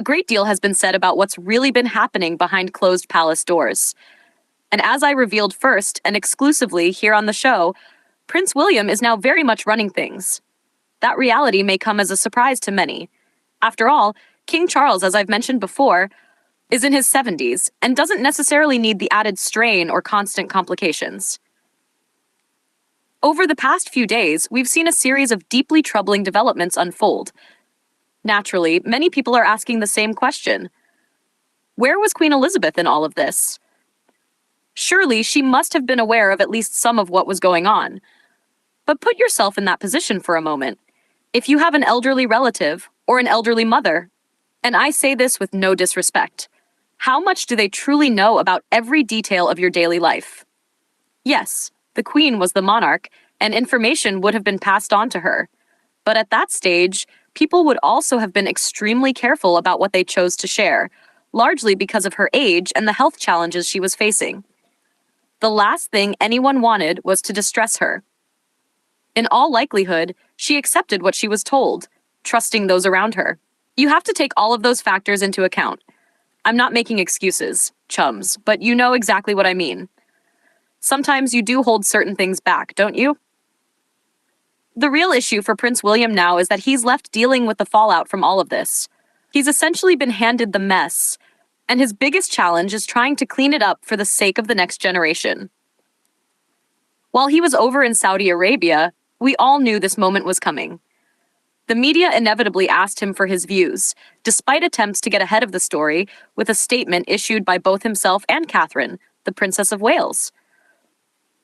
A great deal has been said about what's really been happening behind closed palace doors. And as I revealed first and exclusively here on the show, Prince William is now very much running things. That reality may come as a surprise to many. After all, King Charles, as I've mentioned before, is in his 70s and doesn't necessarily need the added strain or constant complications. Over the past few days, we've seen a series of deeply troubling developments unfold. Naturally, many people are asking the same question. Where was Queen Elizabeth in all of this? Surely she must have been aware of at least some of what was going on. But put yourself in that position for a moment. If you have an elderly relative or an elderly mother, and I say this with no disrespect, how much do they truly know about every detail of your daily life? Yes, the Queen was the monarch, and information would have been passed on to her. But at that stage, people would also have been extremely careful about what they chose to share, largely because of her age and the health challenges she was facing. The last thing anyone wanted was to distress her. In all likelihood, she accepted what she was told, trusting those around her. You have to take all of those factors into account. I'm not making excuses, chums, but you know exactly what I mean. Sometimes you do hold certain things back, don't you? The real issue for Prince William now is that he's left dealing with the fallout from all of this. He's essentially been handed the mess, and his biggest challenge is trying to clean it up for the sake of the next generation. While he was over in Saudi Arabia, we all knew this moment was coming. The media inevitably asked him for his views, despite attempts to get ahead of the story with a statement issued by both himself and Catherine, the Princess of Wales.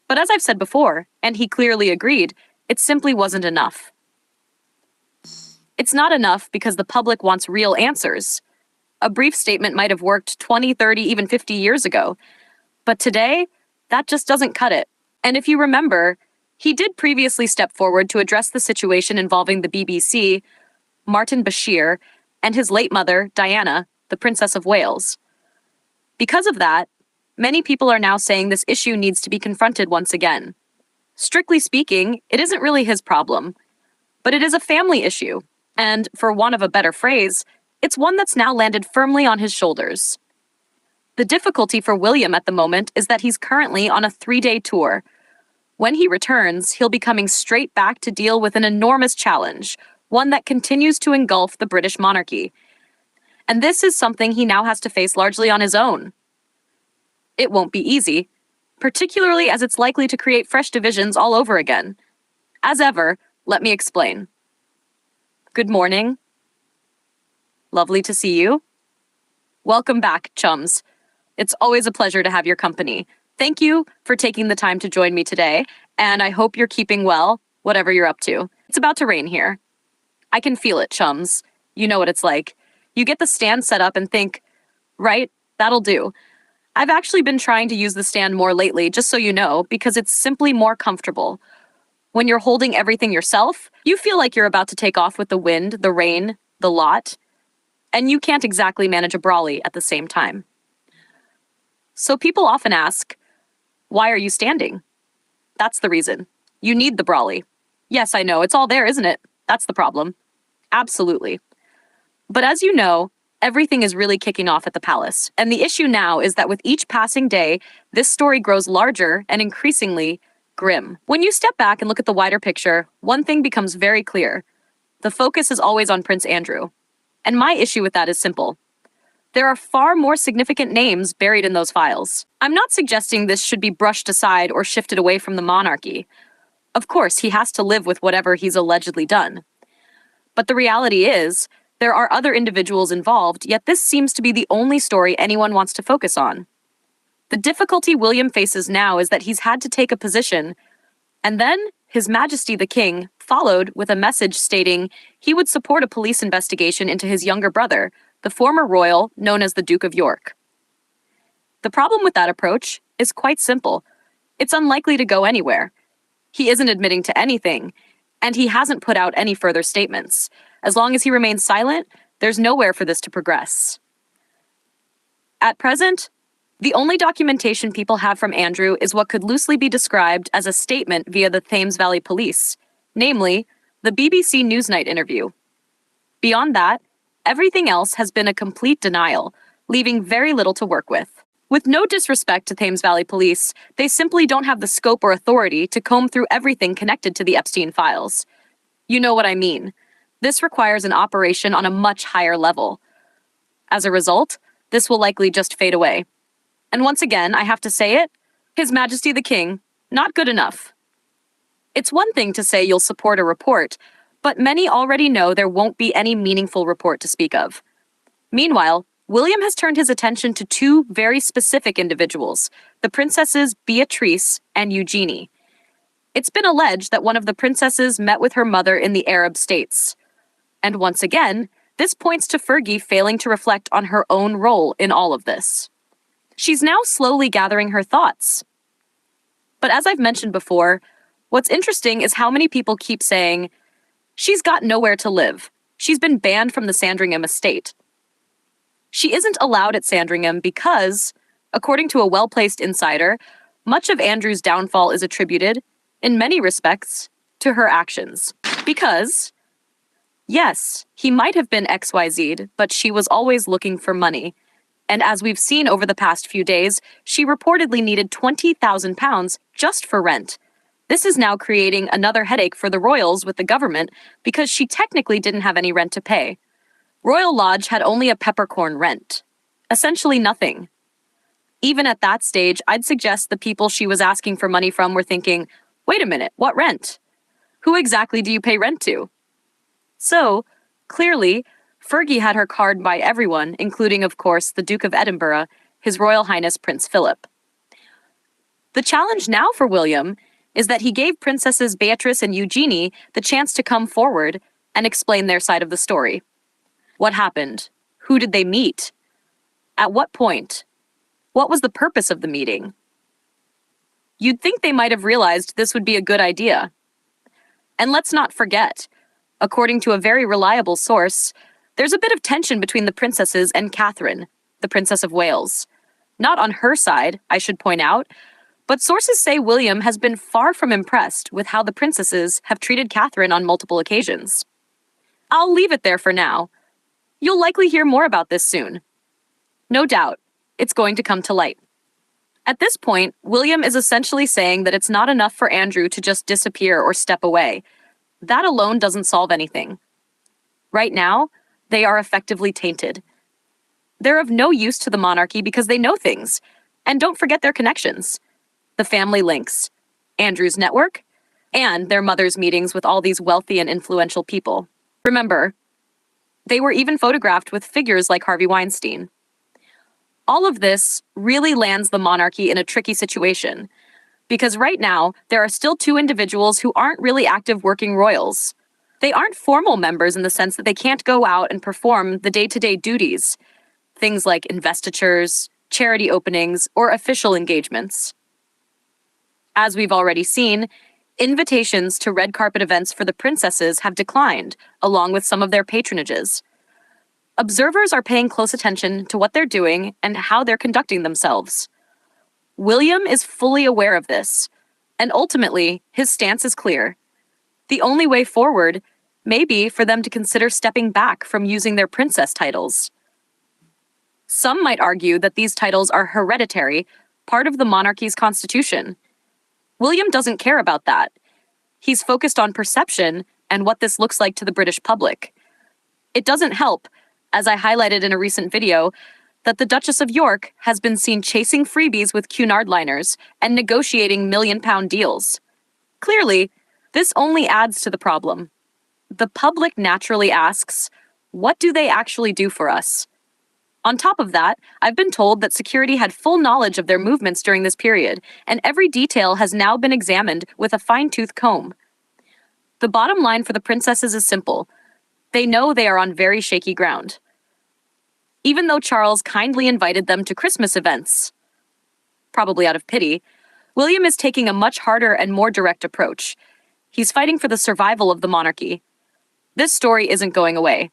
But as I've said before, and he clearly agreed, it simply wasn't enough. It's not enough because the public wants real answers. A brief statement might have worked 20, 30, even 50 years ago. But today, that just doesn't cut it. And if you remember, he did previously step forward to address the situation involving the BBC, Martin Bashir, and his late mother, Diana, the Princess of Wales. Because of that, many people are now saying this issue needs to be confronted once again. Strictly speaking, it isn't really his problem, but it is a family issue, and, for want of a better phrase, it's one that's now landed firmly on his shoulders. The difficulty for William at the moment is that he's currently on a 3-day tour. When he returns, he'll be coming straight back to deal with an enormous challenge, one that continues to engulf the British monarchy. And this is something he now has to face largely on his own. It won't be easy, particularly as it's likely to create fresh divisions all over again. As ever, let me explain. Good morning. Lovely to see you. Welcome back, chums. It's always a pleasure to have your company. Thank you for taking the time to join me today, and I hope you're keeping well, whatever you're up to. It's about to rain here. I can feel it, chums. You know what it's like. You get the stand set up and think, right, that'll do. I've actually been trying to use the stand more lately, just so you know, because it's simply more comfortable. When you're holding everything yourself, you feel like you're about to take off with the wind, the rain, the lot, and you can't exactly manage a brolly at the same time. So people often ask, why are you standing? That's the reason. You need the brolly. Yes, I know, it's all there, isn't it? That's the problem. Absolutely. But as you know, everything is really kicking off at the palace, and the issue now is that with each passing day, this story grows larger and increasingly grim. When you step back and look at the wider picture, one thing becomes very clear. The focus is always on Prince Andrew. And my issue with that is simple. There are far more significant names buried in those files. I'm not suggesting this should be brushed aside or shifted away from the monarchy. Of course, he has to live with whatever he's allegedly done. But the reality is, there are other individuals involved, yet this seems to be the only story anyone wants to focus on. The difficulty William faces now is that he's had to take a position, and then His Majesty the King followed with a message stating he would support a police investigation into his younger brother, the former royal known as the Duke of York. The problem with that approach is quite simple. It's unlikely to go anywhere. He isn't admitting to anything, and he hasn't put out any further statements. As long as he remains silent, there's nowhere for this to progress. At present, the only documentation people have from Andrew is what could loosely be described as a statement via the Thames Valley Police, namely, the BBC Newsnight interview. Beyond that, Everything else has been a complete denial, leaving very little to work with. With no disrespect to Thames Valley Police, they simply don't have the scope or authority to comb through everything connected to the Epstein files. You know what I mean. This requires an operation on a much higher level. As a result, this will likely just fade away. And once again, I have to say it, His Majesty the King, not good enough. It's one thing to say you'll support a report, but many already know there won't be any meaningful report to speak of. Meanwhile, William has turned his attention to two very specific individuals, the princesses Beatrice and Eugenie. It's been alleged that one of the princesses met with her mother in the Arab states. And once again, this points to Fergie failing to reflect on her own role in all of this. She's now slowly gathering her thoughts. But as I've mentioned before, what's interesting is how many people keep saying, she's got nowhere to live. She's been banned from the Sandringham estate. She isn't allowed at Sandringham because, according to a well-placed insider, much of Andrew's downfall is attributed, in many respects, to her actions. Because, yes, he might have been XYZ'd, but she was always looking for money. And as we've seen over the past few days, she reportedly needed £20,000 just for rent. This is now creating another headache for the royals with the government because she technically didn't have any rent to pay. Royal Lodge had only a peppercorn rent. Essentially nothing. Even at that stage, I'd suggest the people she was asking for money from were thinking, wait a minute, what rent? Who exactly do you pay rent to? So, clearly, Fergie had her card by everyone, including, of course, the Duke of Edinburgh, His Royal Highness Prince Philip. The challenge now for William is that he gave Princesses Beatrice and Eugenie the chance to come forward and explain their side of the story. What happened? Who did they meet? At what point? What was the purpose of the meeting? You'd think they might have realized this would be a good idea. And let's not forget, according to a very reliable source, there's a bit of tension between the princesses and Catherine, the Princess of Wales. Not on her side, I should point out, but sources say William has been far from impressed with how the princesses have treated Catherine on multiple occasions. I'll leave it there for now. You'll likely hear more about this soon. No doubt, it's going to come to light. At this point, William is essentially saying that it's not enough for Andrew to just disappear or step away. That alone doesn't solve anything. Right now, they are effectively tainted. They're of no use to the monarchy because they know things. And don't forget their connections. The family links, Andrew's network, and their mother's meetings with all these wealthy and influential people. Remember, they were even photographed with figures like Harvey Weinstein. All of this really lands the monarchy in a tricky situation, because right now, there are still two individuals who aren't really active working royals. They aren't formal members in the sense that they can't go out and perform the day-to-day duties, things like investitures, charity openings, or official engagements. As we've already seen, invitations to red carpet events for the princesses have declined, along with some of their patronages. Observers are paying close attention to what they're doing and how they're conducting themselves. William is fully aware of this, and ultimately, his stance is clear. The only way forward may be for them to consider stepping back from using their princess titles. Some might argue that these titles are hereditary, part of the monarchy's constitution. William doesn't care about that. He's focused on perception and what this looks like to the British public. It doesn't help, as I highlighted in a recent video, that the Duchess of York has been seen chasing freebies with Cunard liners and negotiating million-pound deals. Clearly, this only adds to the problem. The public naturally asks, what do they actually do for us? On top of that, I've been told that security had full knowledge of their movements during this period, and every detail has now been examined with a fine-tooth comb. The bottom line for the princesses is simple. They know they are on very shaky ground. Even though Charles kindly invited them to Christmas events, probably out of pity, William is taking a much harder and more direct approach. He's fighting for the survival of the monarchy. This story isn't going away.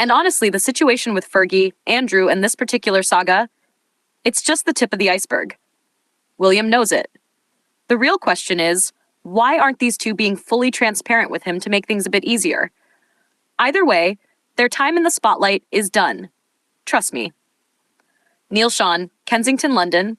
And honestly, the situation with Fergie, Andrew, and this particular saga, it's just the tip of the iceberg. William knows it. The real question is, why aren't these two being fully transparent with him to make things a bit easier? Either way, Their time in the spotlight is done. Trust me. Neil Sean, Kensington, London,